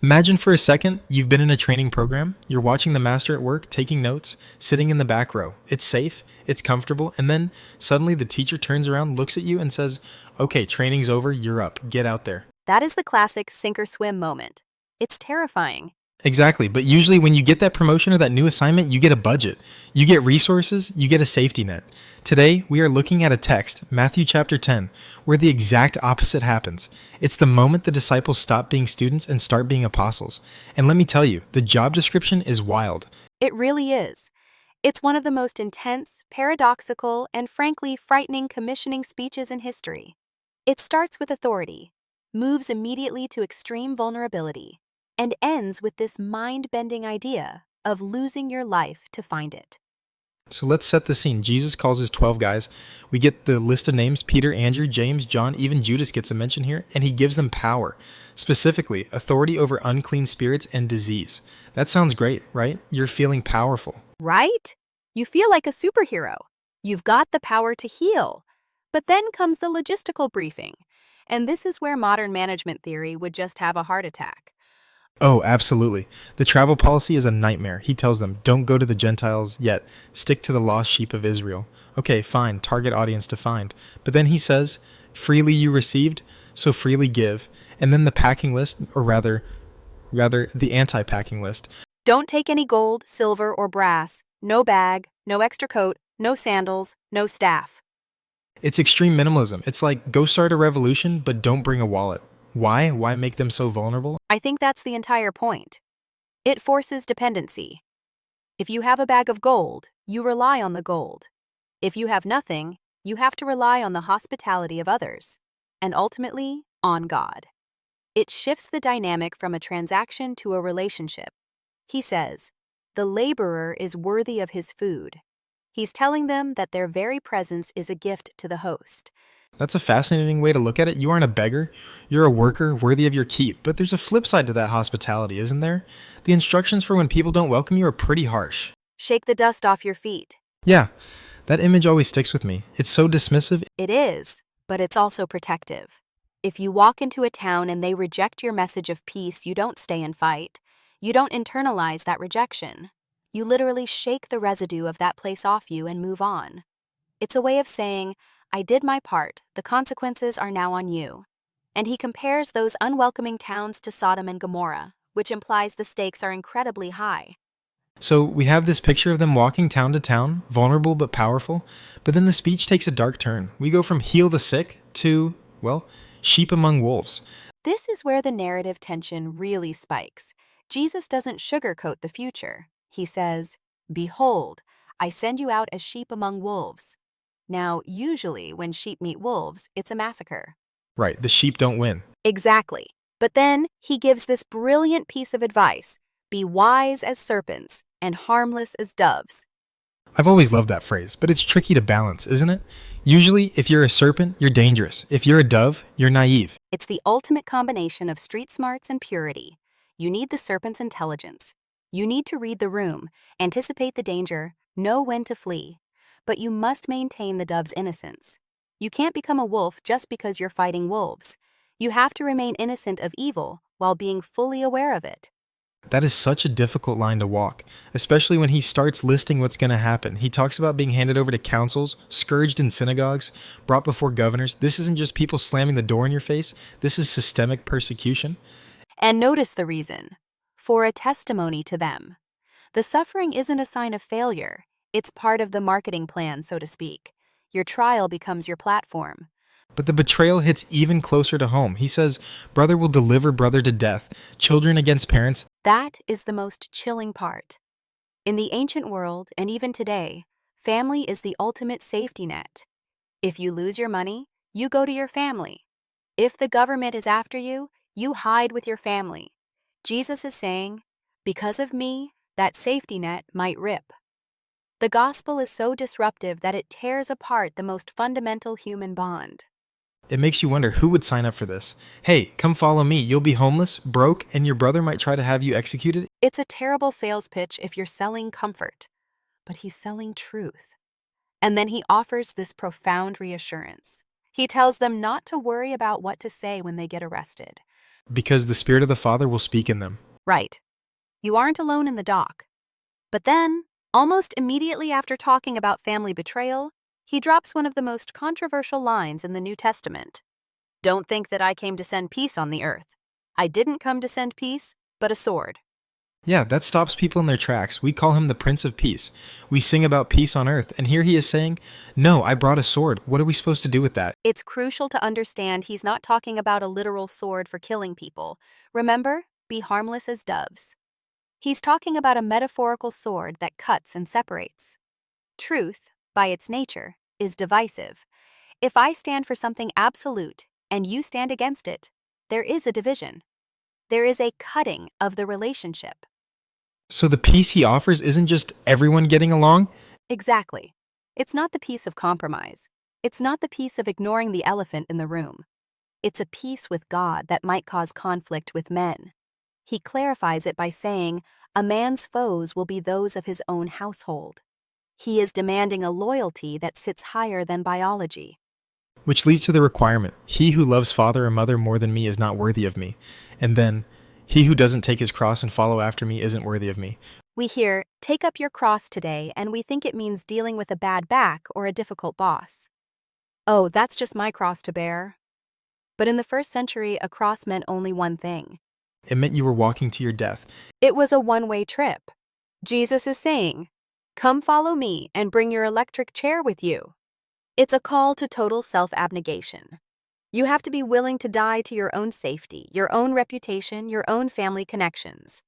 Imagine for a second you've been in a training program, you're watching the master at work, taking notes, sitting in the back row. It's safe, it's comfortable, and then suddenly the teacher turns around, looks at you, and says, "Okay, training's over, you're up, get out there." That is the classic sink or swim moment. It's terrifying. Exactly, but usually when you get that promotion or that new assignment, you get a budget, you get resources, you get a safety net. Today, we are looking at a text, Matthew chapter 10, where the exact opposite happens. It's the moment the disciples stop being students and start being apostles. And let me tell you, the job description is wild. It really is. It's one of the most intense, paradoxical, and frankly frightening commissioning speeches in history. It starts with authority, moves immediately to extreme vulnerability, and ends with this mind-bending idea of losing your life to find it. So let's set the scene. Jesus calls his 12 guys. We get the list of names: Peter, Andrew, James, John, even Judas gets a mention here, and he gives them power. Specifically, authority over unclean spirits and disease. That sounds great, right? You're feeling powerful. Right? You feel like a superhero. You've got the power to heal. But then comes the logistical briefing. And this is where modern management theory would just have a heart attack. Oh, absolutely. The travel policy is a nightmare. He tells them, don't go to the Gentiles yet. Stick to the lost sheep of Israel. Okay, fine, target audience defined. But then he says, freely you received, so freely give. And then the packing list, or rather, the anti-packing list. Don't take any gold, silver, or brass. No bag, no extra coat, no sandals, no staff. It's extreme minimalism. It's like, go start a revolution, but don't bring a wallet. Why? Why make them so vulnerable? I think that's the entire point. It forces dependency. If you have a bag of gold, you rely on the gold. If you have nothing, you have to rely on the hospitality of others, and ultimately, on God. It shifts the dynamic from a transaction to a relationship. He says, the laborer is worthy of his food. He's telling them that their very presence is a gift to the host. That's a fascinating way to look at it. You aren't a beggar. You're a worker worthy of your keep. But there's a flip side to that hospitality, isn't there? The instructions for when people don't welcome you are pretty harsh. Shake the dust off your feet. Yeah, that image always sticks with me. It's so dismissive. It is, but it's also protective. If you walk into a town and they reject your message of peace, you don't stay and fight. You don't internalize that rejection. You literally shake the residue of that place off you and move on. It's a way of saying, I did my part, the consequences are now on you. And he compares those unwelcoming towns to Sodom and Gomorrah, which implies the stakes are incredibly high. So we have this picture of them walking town to town, vulnerable but powerful, but then the speech takes a dark turn. We go from heal the sick to, well, sheep among wolves. This is where the narrative tension really spikes. Jesus doesn't sugarcoat the future. He says, behold, I send you out as sheep among wolves. Now, usually when sheep meet wolves, it's a massacre. Right, the sheep don't win. Exactly. But then he gives this brilliant piece of advice. Be wise as serpents and harmless as doves. I've always loved that phrase, but it's tricky to balance, isn't it? Usually, if you're a serpent, you're dangerous. If you're a dove, you're naive. It's the ultimate combination of street smarts and purity. You need the serpent's intelligence. You need to read the room, anticipate the danger, know when to flee. But you must maintain the dove's innocence. You can't become a wolf just because you're fighting wolves. You have to remain innocent of evil while being fully aware of it. That is such a difficult line to walk, especially when he starts listing what's going to happen. He talks about being handed over to councils, scourged in synagogues, brought before governors. This isn't just people slamming the door in your face. This is systemic persecution. And notice the reason. For a testimony to them. The suffering isn't a sign of failure. It's part of the marketing plan, so to speak. Your trial becomes your platform. But the betrayal hits even closer to home. He says, brother will deliver brother to death, children against parents. That is the most chilling part. In the ancient world, and even today, family is the ultimate safety net. If you lose your money, you go to your family. If the government is after you, you hide with your family. Jesus is saying, because of me, that safety net might rip. The gospel is so disruptive that it tears apart the most fundamental human bond. It makes you wonder who would sign up for this. Hey, come follow me. You'll be homeless, broke, and your brother might try to have you executed. It's a terrible sales pitch if you're selling comfort, but he's selling truth. And then he offers this profound reassurance. He tells them not to worry about what to say when they get arrested. Because the Spirit of the Father will speak in them. Right. You aren't alone in the dock. But then, almost immediately after talking about family betrayal, he drops one of the most controversial lines in the New Testament. Don't think that I came to send peace on the earth. I didn't come to send peace, but a sword. Yeah, that stops people in their tracks. We call him the Prince of Peace. We sing about peace on earth, and here he is saying, no, I brought a sword. What are we supposed to do with that? It's crucial to understand he's not talking about a literal sword for killing people. Remember, be harmless as doves. He's talking about a metaphorical sword that cuts and separates. Truth, by its nature, is divisive. If I stand for something absolute and you stand against it, there is a division. There is a cutting of the relationship. So the peace he offers isn't just everyone getting along? Exactly. It's not the peace of compromise. It's not the peace of ignoring the elephant in the room. It's a peace with God that might cause conflict with men. He clarifies it by saying, a man's foes will be those of his own household. He is demanding a loyalty that sits higher than biology. Which leads to the requirement, he who loves father or mother more than me is not worthy of me. And then, he who doesn't take his cross and follow after me isn't worthy of me. We hear, take up your cross today, and we think it means dealing with a bad back or a difficult boss. Oh, that's just my cross to bear. But in the first century, a cross meant only one thing. It meant you were walking to your death. It was a one-way trip. Jesus is saying, come follow me and bring your electric chair with you. It's a call to total self-abnegation. You have to be willing to die to your own safety, your own reputation, your own family connections.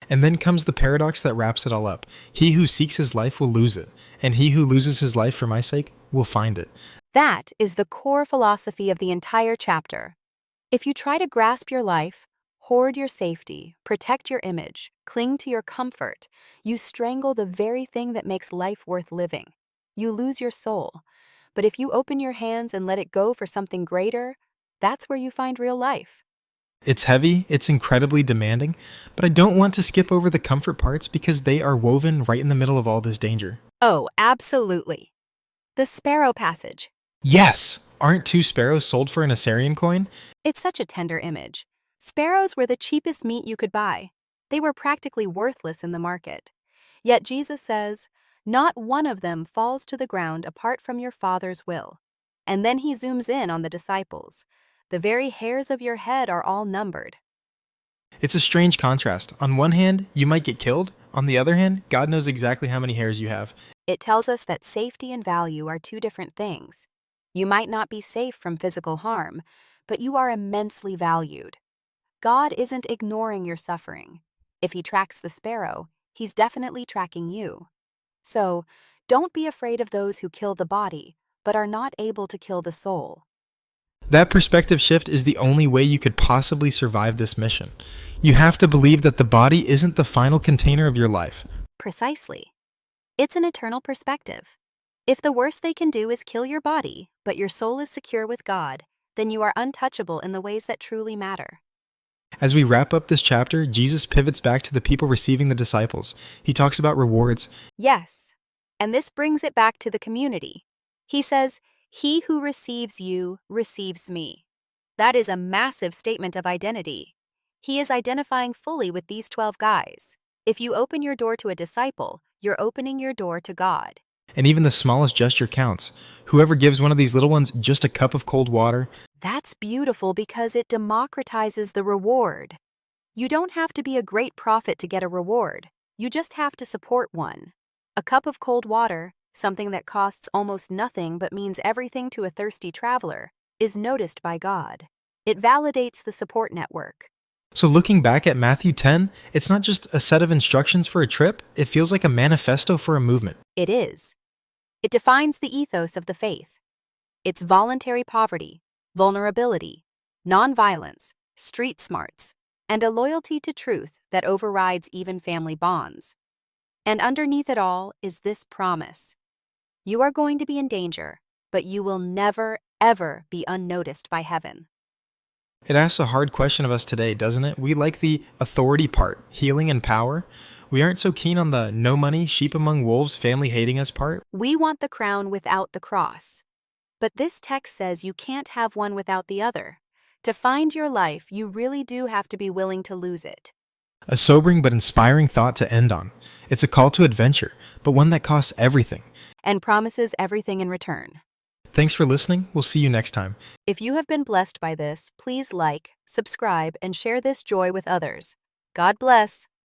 And then comes the paradox that wraps it all up. He who seeks his life will lose it, and he who loses his life for my sake will find it. That is the core philosophy of the entire chapter. If you try to grasp your life, hoard your safety, protect your image, cling to your comfort, you strangle the very thing that makes life worth living. You lose your soul. But if you open your hands and let it go for something greater, that's where you find real life. It's heavy, it's incredibly demanding, but I don't want to skip over the comfort parts because they are woven right in the middle of all this danger. Oh, absolutely. The sparrow passage. Yes! Aren't 2 sparrows sold for an Assyrian coin? It's such a tender image. Sparrows were the cheapest meat you could buy. They were practically worthless in the market. Yet Jesus says, not one of them falls to the ground apart from your Father's will. And then he zooms in on the disciples. The very hairs of your head are all numbered. It's a strange contrast. On one hand, you might get killed. On the other hand, God knows exactly how many hairs you have. It tells us that safety and value are two different things. You might not be safe from physical harm, but you are immensely valued. God isn't ignoring your suffering. If he tracks the sparrow, he's definitely tracking you. So, don't be afraid of those who kill the body, but are not able to kill the soul. That perspective shift is the only way you could possibly survive this mission. You have to believe that the body isn't the final container of your life. Precisely. It's an eternal perspective. If the worst they can do is kill your body, but your soul is secure with God, then you are untouchable in the ways that truly matter. As we wrap up this chapter, Jesus pivots back to the people receiving the disciples. He talks about rewards. Yes, and this brings it back to the community. He says, he who receives you receives me. That is a massive statement of identity. He is identifying fully with these 12 guys. If you open your door to a disciple, you're opening your door to God. And even the smallest gesture counts. Whoever gives one of these little ones just a cup of cold water. That's beautiful because it democratizes the reward. You don't have to be a great prophet to get a reward. You just have to support one. A cup of cold water, something that costs almost nothing but means everything to a thirsty traveler, is noticed by God. It validates the support network. So looking back at Matthew 10, it's not just a set of instructions for a trip, it feels like a manifesto for a movement. It is. It defines the ethos of the faith. It's voluntary poverty, vulnerability, nonviolence, street smarts, and a loyalty to truth that overrides even family bonds. And underneath it all is this promise. You are going to be in danger, but you will never, ever be unnoticed by heaven. It asks a hard question of us today, doesn't it? We like the authority part, healing and power. We aren't so keen on the no money, sheep among wolves, family hating us part. We want the crown without the cross. But this text says you can't have one without the other. To find your life, you really do have to be willing to lose it. A sobering but inspiring thought to end on. It's a call to adventure, but one that costs everything. And promises everything in return. Thanks for listening. We'll see you next time. If you have been blessed by this, please like, subscribe, and share this joy with others. God bless.